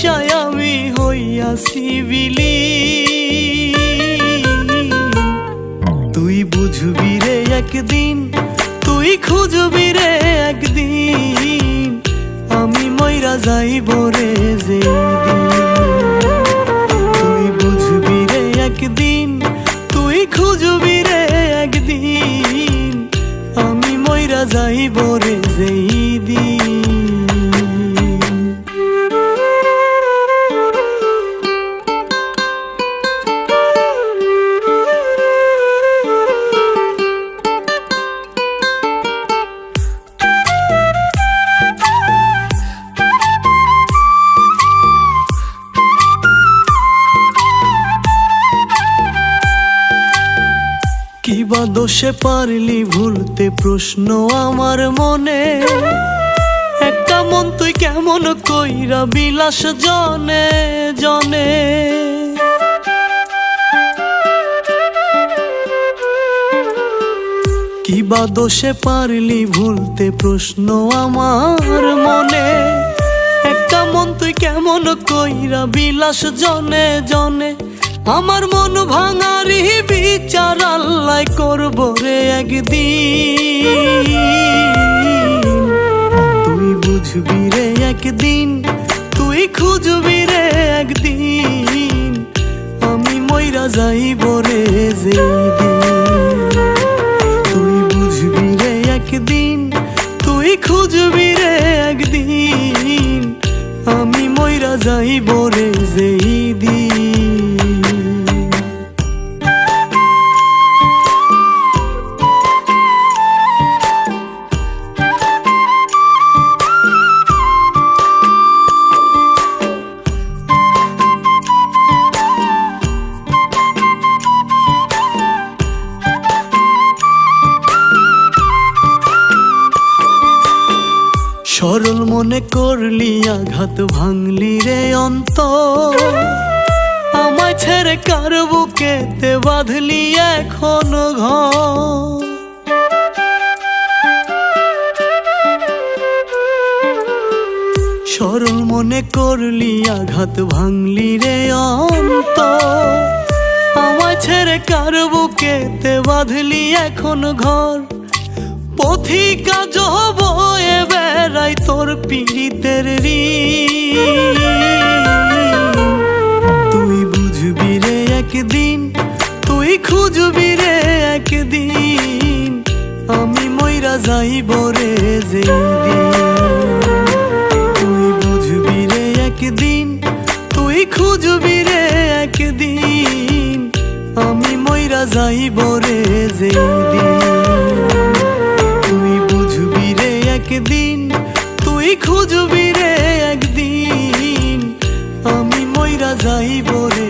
নেশায় আমি হইয়াছি বিলীন। তুই বুঝবি রে একদিন, তুই খুঁজবি রে একদিন, আমি মইরা যাইব রে যেদিন। তুই বুঝবি রে একদিন, তুই খুঁজবি রে একদিন, আমি মইরা যাইব রে যেদিন। কিবা দোষে পারলি ভুলতে প্রশ্ন আমার মনে, একটা মন তুই কেমন কইরা বিলাস জনে জনে। কিবা দোষে পারলি ভুলতে প্রশ্ন আমার মনে, একটা মন তুই কেমন কইরা বিলাস জনে জনে। আমার মন ভাঙারি বিচার আল্লাহ করব রে একদিন। তুই বুঝবি রে একদিন, তুই খুঁজবি রে একদিন, আমি মইরা যাইব রে যেদিন। তুই বুঝবি রে একদিন, তুই খুঁজবি রে একদিন, আমি মইরা যাইব রে যেদিন। সরল মনে করলি আঘাত ভাঙলি রে অন্তর, আমায় ছেড়ে কার বুকেতে বাঁধলি এখনো ঘর। সরল মনে করলি আঘাত ভাঙলি রে অন্তর, আমায় ছেড়ে কার বুকেতে বাঁধলি এখনো ঘর। পথিকা জবয়ে বেড়াই তোর পীড়িতের ঋণ। তুই বুঝবি রে একদিন, তুই খুঁজবি রে একদিন, আমি মইরা যাইব রে যেদিন। তুই বুঝবি রে একদিন, তুই খুঁজবি রে একদিন, আমি মইরা যাইব রে যেদিন। একদিন তুই খুঁজবি রে একদিন, আমি মইরা যাইব রে